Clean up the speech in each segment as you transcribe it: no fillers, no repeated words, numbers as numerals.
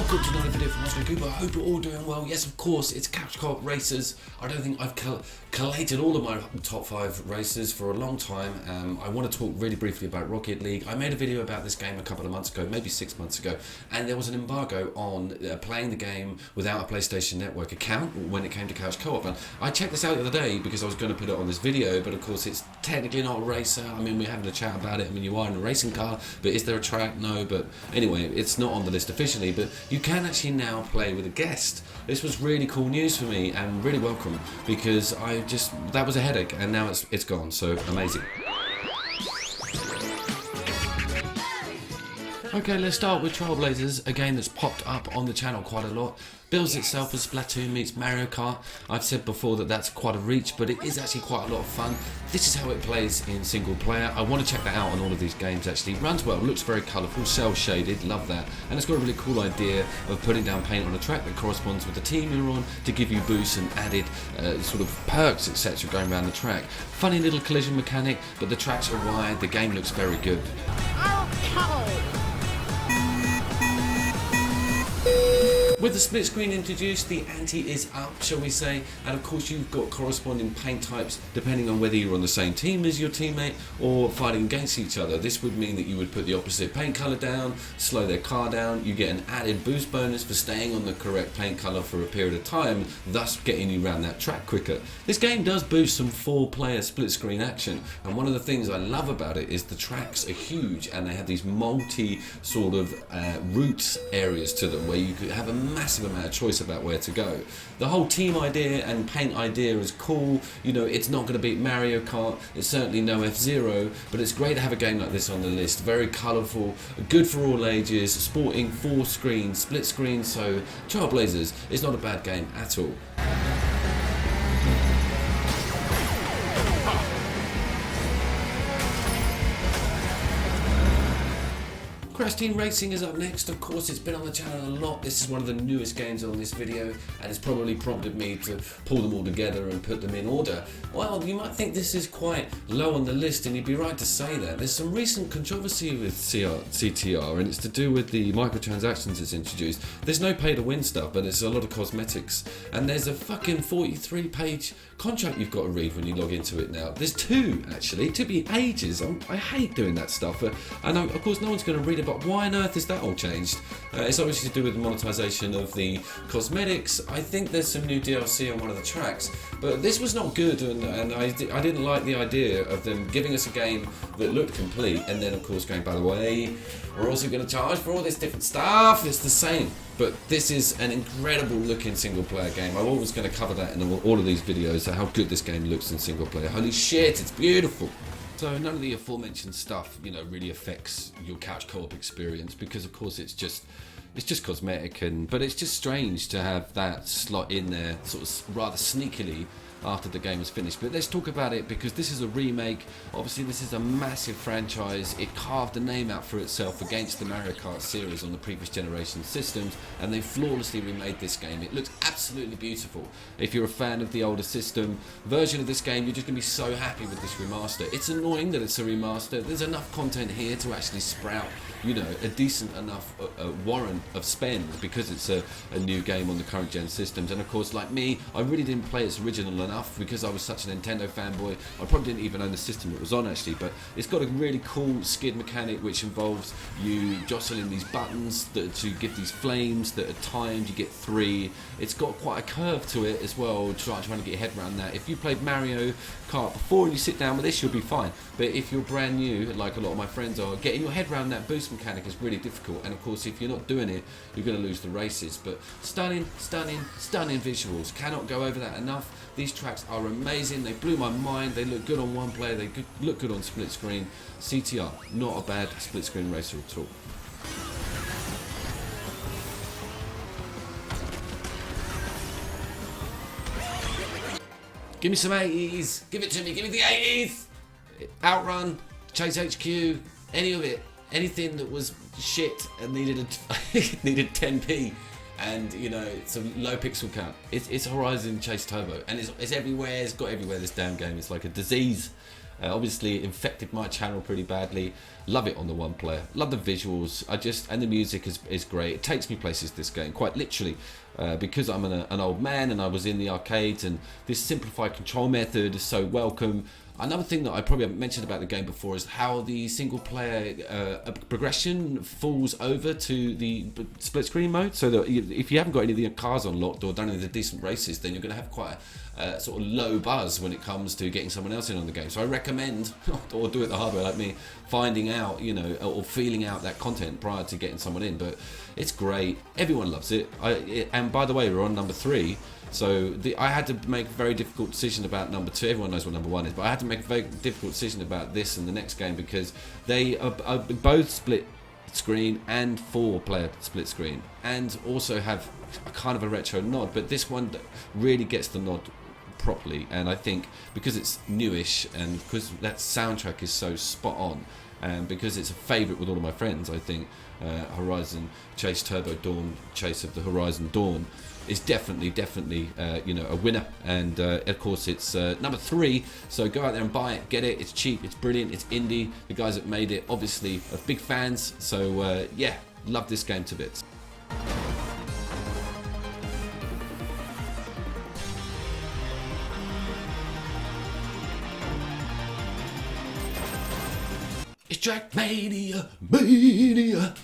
Welcome to another video from Oscar Cooper. I hope you're all doing well. Yes, of course, it's Couch Co-op Racers. I don't think I've collated all of my top 5 races for a long time. I want to talk really briefly about Rocket League. I made a video about this game a couple of months ago, maybe 6 months ago, and there was an embargo on playing the game without a PlayStation Network account when it came to Couch Co-op. And I checked this out the other day because I was going to put it on this video, but of course it's technically not a racer. I mean, we're having a chat about it. I mean, you are in a racing car, but is there a track? No, but anyway, it's not on the list officially, but you can actually now play with a guest. This was really cool news for me and really welcome, because that was a headache and now it's gone, so amazing. Okay, let's start with Trailblazers, a game that's popped up on the channel quite a lot. Bills itself as Splatoon meets Mario Kart. I've said before that that's quite a reach, but it is actually quite a lot of fun. This is how it plays in single player. I want to check that out on all of these games actually. Runs well, looks very colourful, cel shaded, love that. And it's got a really cool idea of putting down paint on a track that corresponds with the team you're on to give you boosts and added sort of perks, etc. going around the track. Funny little collision mechanic, but the tracks are wide, the game looks very good. With the split screen introduced, the ante is up, shall we say, and of course you've got corresponding paint types depending on whether you're on the same team as your teammate or fighting against each other. This would mean that you would put the opposite paint colour down, slow their car down, you get an added boost bonus for staying on the correct paint colour for a period of time, thus getting you around that track quicker. This game does boost some 4-player split screen action, and one of the things I love about it is the tracks are huge and they have these multi sort of route areas to them where you could have a massive amount of choice about where to go. The whole team idea and paint idea is cool. You know, it's not going to beat Mario Kart, it's certainly no F-Zero, but it's great to have a game like this on the list. Very colourful, good for all ages, sporting 4 screens, split screen, so Trailblazers is not a bad game at all. Crash Team Racing is up next. Of course, it's been on the channel a lot. This is one of the newest games on this video, and it's probably prompted me to pull them all together and put them in order. Well, you might think this is quite low on the list, and you'd be right to say that. There's some recent controversy with CTR, and it's to do with the microtransactions it's introduced. There's no pay-to-win stuff, but there's a lot of cosmetics, and there's a fucking 43-page contract you've got to read when you log into it now. There's 2, actually. It took me ages. I hate doing that stuff, and of course no one's going to read it, but why on earth is that all changed? It's obviously to do with the monetization of the cosmetics. I think there's some new DLC on one of the tracks, but this was not good, and I didn't like the idea of them giving us a game that looked complete and then of course going, by the way, we're also going to charge for all this different stuff. It's the same, but this is an incredible looking single player game. I'm always going to cover that in all of these videos, how good this game looks in single player. Holy shit, it's beautiful. So none of the aforementioned stuff, you know, really affects your couch co-op experience, because of course it's just cosmetic, but it's just strange to have that slot in there sort of rather sneakily after the game is finished. But let's talk about it, because this is a remake. Obviously this is a massive franchise. It carved a name out for itself against the Mario Kart series on the previous generation systems, and they flawlessly remade this game. It looks absolutely beautiful. If you're a fan of the older system version of this game, you're just going to be so happy with this remaster. It's annoying that it's a remaster. There's enough content here to actually sprout, you know, a decent enough warrant of spend, because it's a new game on the current gen systems. And of course, like me, I really didn't play its original enough, because I was such a Nintendo fanboy. I probably didn't even own the system it was on actually, but it's got a really cool skid mechanic which involves you jostling these buttons to give these flames that are timed. You get 3. It's got quite a curve to it as well, trying to get your head around that. If you played Mario Kart before and you sit down with this, you'll be fine, but if you're brand new, like a lot of my friends are, getting your head around that boost mechanic is really difficult, and of course if you're not doing it, you're going to lose the races. But stunning visuals, cannot go over that enough. These tracks are amazing, they blew my mind, they look good on one player, they look good on split screen. CTR, not a bad split screen racer at all. Give me some 80s, give it to me, give me the 80s! Outrun, Chase HQ, any of it, anything that was shit and needed 10p. And you know, it's a low pixel count. It's Horizon Chase Turbo, and it's everywhere. It's got everywhere. This damn game, it's like a disease. Obviously, it infected my channel pretty badly. Love it on the one player. Love the visuals. And the music is great. It takes me places, this game, quite literally. Because I'm an old man and I was in the arcades, and this simplified control method is so welcome. Another thing that I probably haven't mentioned about the game before is how the single player progression falls over to the split screen mode, so that if you haven't got any of the cars unlocked or done any of the decent races, then you're going to have quite a sort of low buzz when it comes to getting someone else in on the game. So I recommend, or do it the hard way like me, finding out, or feeling out that content prior to getting someone in. But it's great. Everyone loves it. And by the way, we're on number 3. So I had to make a very difficult decision about number 2. Everyone knows what number 1 is, but I had to make a very difficult decision about this and the next game, because they are both split screen and 4-player split screen, and also have a kind of a retro nod. But this one really gets the nod properly, and I think because it's newish and because that soundtrack is so spot on, and because it's a favourite with all of my friends, I think Horizon Chase Turbo Dawn, Chase of the Horizon Dawn, is definitely a winner. And of course it's number 3, so go out there and buy it, get it. It's cheap, it's brilliant, it's indie. The guys that made it obviously are big fans, so yeah, love this game to bits. It's TrackMania Mania.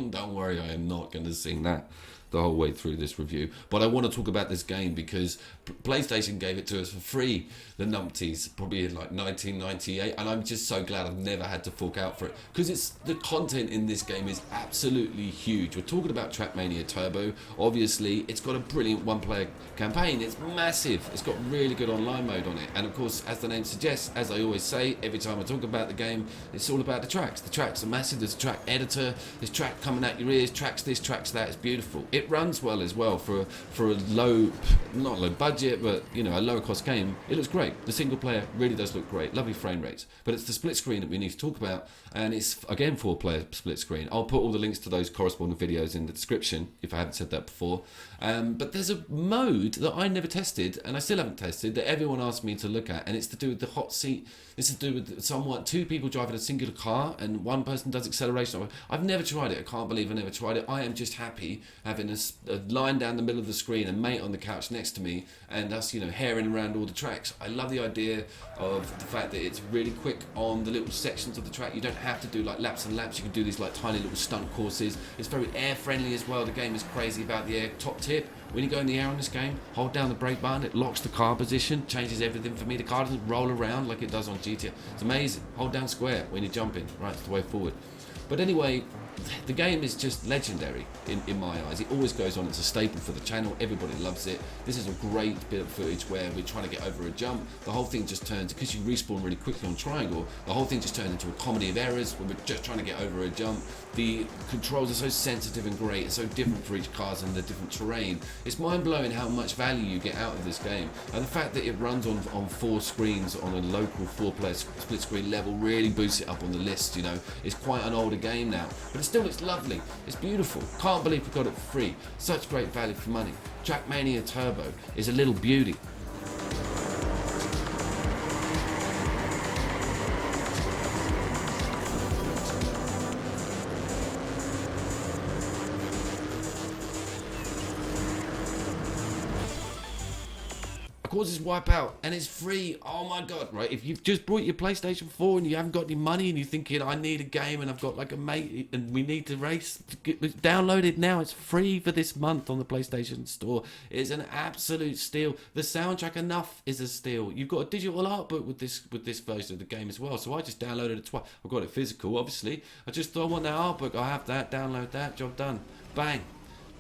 Don't worry, I am not going to sing that the whole way through this review, but I want to talk about this game because PlayStation gave it to us for free, the numpties, probably in like 1998, and I'm just so glad I've never had to fork out for it, because the content in this game is absolutely huge. We're talking about TrackMania Turbo. Obviously, it's got a brilliant one-player campaign. It's massive. It's got really good online mode on it, and of course, as the name suggests, as I always say every time I talk about the game, it's all about the tracks. The tracks are massive. There's a track editor. There's track coming out your ears. Tracks this, tracks that. It's beautiful. It runs well as well for a low, not low budget, but a lower cost game. It looks great. The single player really does look great. Lovely frame rates. But it's the split screen that we need to talk about, and it's again 4-player split screen. I'll put all the links to those corresponding videos in the description if I haven't said that before. But there's a mode that I never tested, and I still haven't tested, that everyone asked me to look at, and it's to do with the hot seat. It's to do with 2 people driving a singular car and one person does acceleration. I've never tried it. I can't believe I never tried it. I am just happy having a line down the middle of the screen, a mate on the couch next to me, and us, herring around all the tracks. I love the idea of the fact that it's really quick on the little sections of the track. You don't have to do like laps and laps. You can do these like tiny little stunt courses. It's very air friendly as well. The game is crazy about the air. Top tip: when you go in the air on this game, hold down the brake button. It locks the car position, changes everything for me. The car doesn't roll around like it does on GTA. It's amazing. Hold down square when you're jumping. Right, it's the way forward. But anyway, the game is just legendary in my eyes. It always goes on. It's a staple for the channel. Everybody loves it. This is a great bit of footage where we're trying to get over a jump. The whole thing just turns, because you respawn really quickly on triangle, the whole thing just turns into a comedy of errors where we're just trying to get over a jump. The controls are so sensitive and great. It's so different for each car and the different terrain. It's mind-blowing how much value you get out of this game. And the fact that it runs on 4 screens on a local 4-player split screen level really boosts it up on the list. It's quite an older game now, but it still looks lovely. It's beautiful. Can't believe we got it for free. Such great value for money. TrackMania Turbo is a little beauty. Of course, it's Wipeout, and it's free. Oh my god, right? If you've just bought your PlayStation 4 and you haven't got any money and you're thinking, I need a game and I've got like a mate and we need to race, download it now. It's free for this month on the PlayStation Store. It's an absolute steal. The soundtrack enough is a steal. You've got a digital art book with this version of the game as well. So I just downloaded it twice. I've got it physical, obviously. I just thought I want that art book. I have that. Download that. Job done. Bang.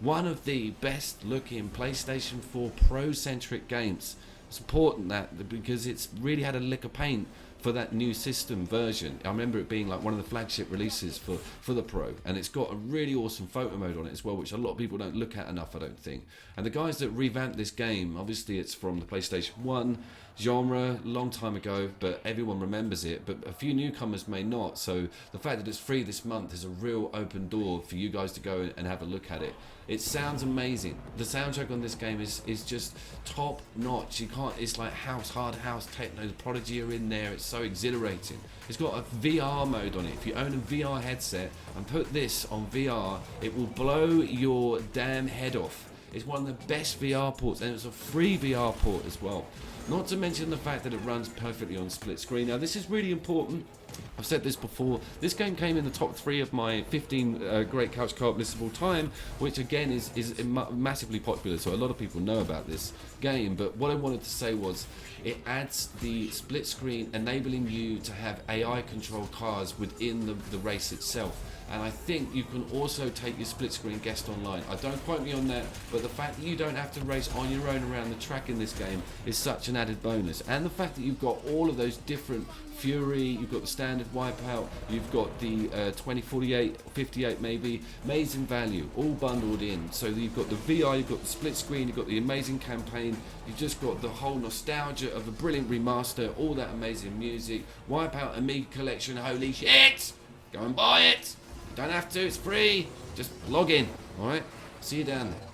One of the best looking PlayStation 4 Pro-centric games. It's important that because it's really had a lick of paint for that new system version. I remember it being like one of the flagship releases for the Pro, and it's got a really awesome photo mode on it as well, which a lot of people don't look at enough, I don't think. And the guys that revamped this game, obviously it's from the PlayStation 1, genre, long time ago, but everyone remembers it, but a few newcomers may not. So the fact that it's free this month is a real open door for you guys to go and have a look at it. It sounds amazing. The soundtrack on this game is just top notch. You can't, it's like hard house techno. The Prodigy are in there. It's so exhilarating. It's got a VR mode on it. If you own a VR headset and put this on VR, it will blow your damn head off. It's one of the best VR ports, and it's a free VR port as well. Not to mention the fact that it runs perfectly on split screen. Now this is really important. I've said this before. This game came in the top 3 of my 15 great couch co-op lists of all time, which again is massively popular, so a lot of people know about this game. But what I wanted to say was, it adds the split screen, enabling you to have AI controlled cars within the race itself. And I think you can also take your split screen guest online. I don't quote me on that, but the fact that you don't have to race on your own around the track in this game is such an added bonus. And the fact that you've got all of those different Fury, you've got the standard Wipeout, you've got the 2048, 58 maybe, amazing value, all bundled in. So you've got the VR, you've got the split screen, you've got the amazing campaign, you've just got the whole nostalgia of a brilliant remaster, all that amazing music, Wipeout Amiga collection, holy shit! Go and buy it! You don't have to, it's free, just log in, alright? See you down there.